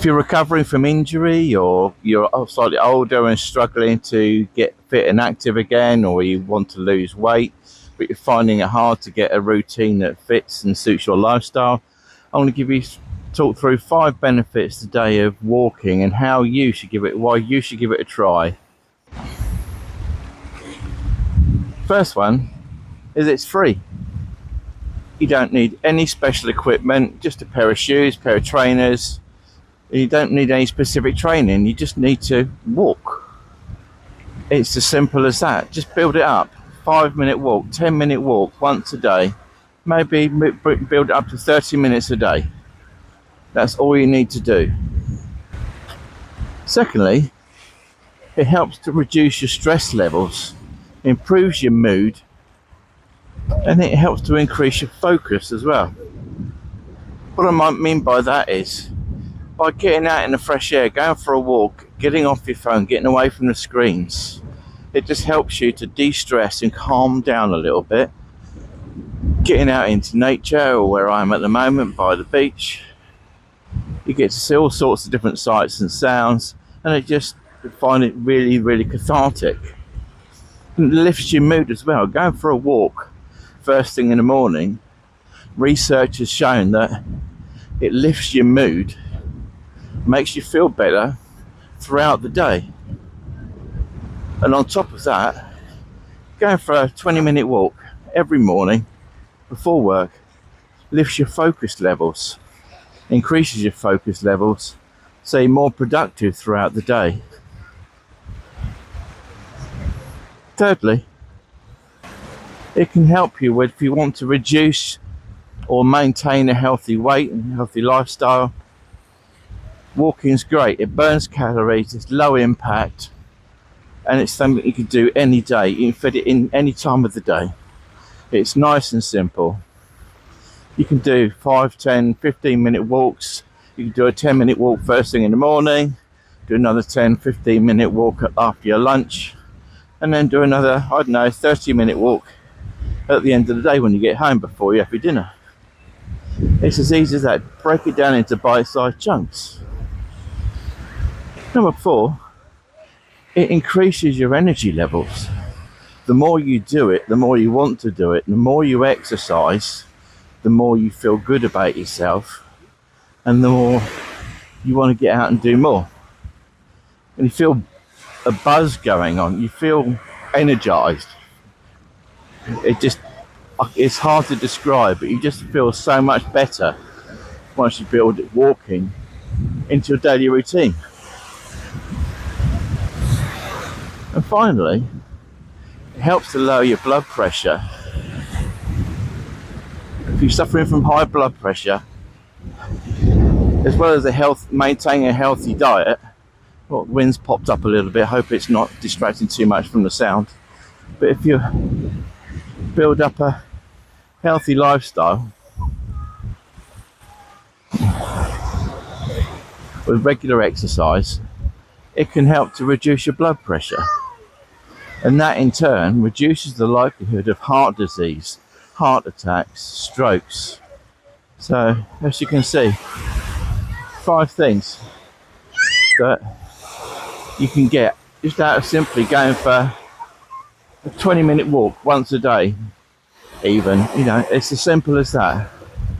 If you're recovering from injury, or you're slightly older and struggling to get fit and active again, or you want to lose weight but you're finding it hard to get a routine that fits and suits your lifestyle, I want to talk through 5 benefits today of walking and why you should give it a try. First one is it's free. You don't need any special equipment, just a pair of shoes, pair of trainers. You don't need any specific training, you just need to walk. It's as simple as that. Just build it up. 5-minute walk, 10-minute walk once a day. Maybe build it up to 30 minutes a day. That's all you need to do. Secondly, it helps to reduce your stress levels, improves your mood, and it helps to increase your focus as well. What I might mean by that is, by getting out in the fresh air, going for a walk, getting off your phone, getting away from the screens, it just helps you to de-stress and calm down a little bit. Getting out into nature, or where I am at the moment, by the beach, you get to see all sorts of different sights and sounds, and you find it really, really cathartic. And it lifts your mood as well. Going for a walk first thing in the morning, research has shown that it lifts your mood, makes you feel better throughout the day. And on top of that, going for a 20-minute walk every morning before work lifts your focus levels, increases your focus levels, so you're more productive throughout the day. Thirdly, it can help you with, if you want to reduce or maintain a healthy weight and healthy lifestyle. Walking's great. It burns calories, it's low impact, and it's something you can do any day. You can fit it in any time of the day. It's nice and simple. You can do 5, 10, 15-minute walks. You can do a 10-minute walk first thing in the morning, do another 10, 15-minute walk after your lunch, and then do another, 30-minute walk at the end of the day when you get home before you have your dinner. It's as easy as that. Break it down into bite-sized chunks. Number 4, it increases your energy levels. The more you do it, the more you want to do it, the more you exercise, the more you feel good about yourself, and the more you want to get out and do more. And you feel a buzz going on, you feel energized. It's hard to describe, but you just feel so much better once you build walking into your daily routine. And finally, it helps to lower your blood pressure. If you're suffering from high blood pressure, as well as maintaining a healthy diet, well, the wind's popped up a little bit, hope it's not distracting too much from the sound. But if you build up a healthy lifestyle with regular exercise, it can help to reduce your blood pressure, and that in turn reduces the likelihood of heart disease, heart attacks, strokes. So as you can see, 5 things that you can get just out of simply going for a 20-minute walk once a day. Even, it's as simple as that.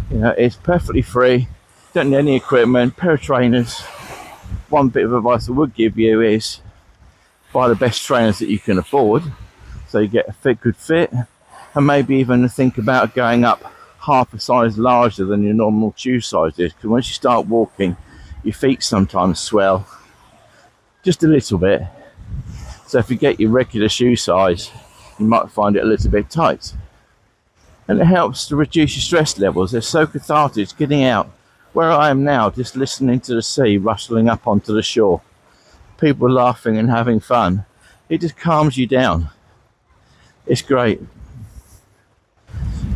It's perfectly free, don't need any equipment, pair of trainers. One bit of advice I would give you is buy the best trainers that you can afford, so you get a good fit, and maybe even think about going up half a size larger than your normal shoe size is, because once you start walking, your feet sometimes swell just a little bit. So if you get your regular shoe size, you might find it a little bit tight. And it helps to reduce your stress levels. They're so cathartic, getting out. Where I am now, just listening to the sea rustling up onto the shore, people laughing and having fun, it just calms you down. It's great.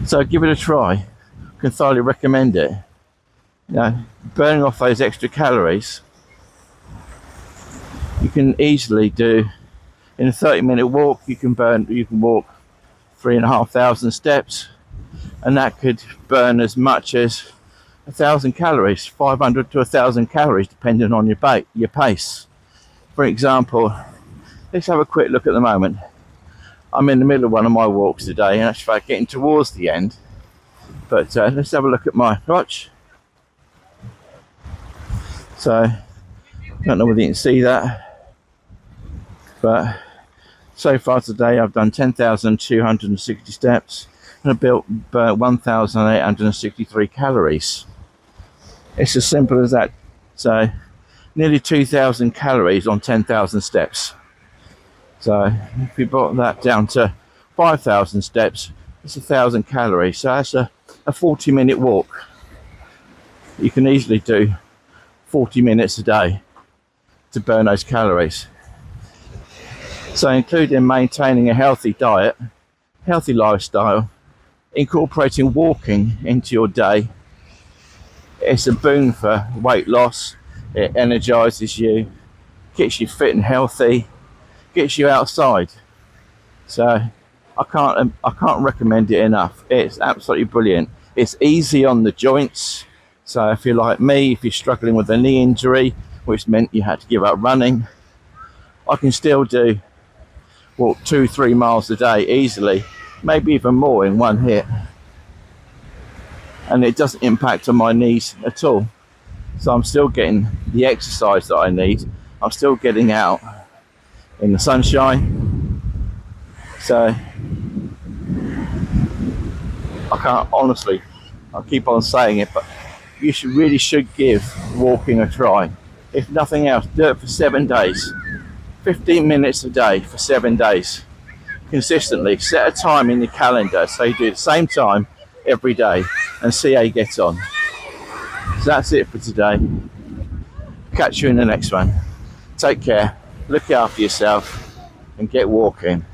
So give it a try. I can thoroughly recommend it. Burning off those extra calories, you can easily do in a 30-minute walk. You can walk 3,500 steps, and that could burn as much as 1,000 calories, 500 to 1,000 calories, depending on your pace. For example, let's have a quick look at the moment. I'm in the middle of one of my walks today, and actually getting towards the end. But let's have a look at my watch. So, I don't know whether you can see that, but so far today I've done 10,260 steps and I've burnt 1,863 calories. It's as simple as that. So, nearly 2,000 calories on 10,000 steps. So, if we brought that down to 5,000 steps, it's 1,000 calories. So that's a 40-minute walk. You can easily do 40 minutes a day to burn those calories. So including maintaining a healthy diet, healthy lifestyle, incorporating walking into your day, it's a boon for weight loss. It energizes you, gets you fit and healthy, gets you outside. So I can't recommend it enough. It's absolutely brilliant. It's easy on the joints. So if you're like me, if you're struggling with a knee injury, which meant you had to give up running, I can still walk 2-3 miles a day easily, maybe even more in one hit. And it doesn't impact on my knees at all. So I'm still getting the exercise that I need. I'm still getting out in the sunshine. So I can't, honestly, I keep on saying it, but you really should give walking a try. If nothing else, do it for 7 days. 15 minutes a day for 7 days. Consistently. Set a time in your calendar so you do the same time every day and see how you get on. So that's it for today. Catch you in the next one. Take care. Look after yourself and get walking.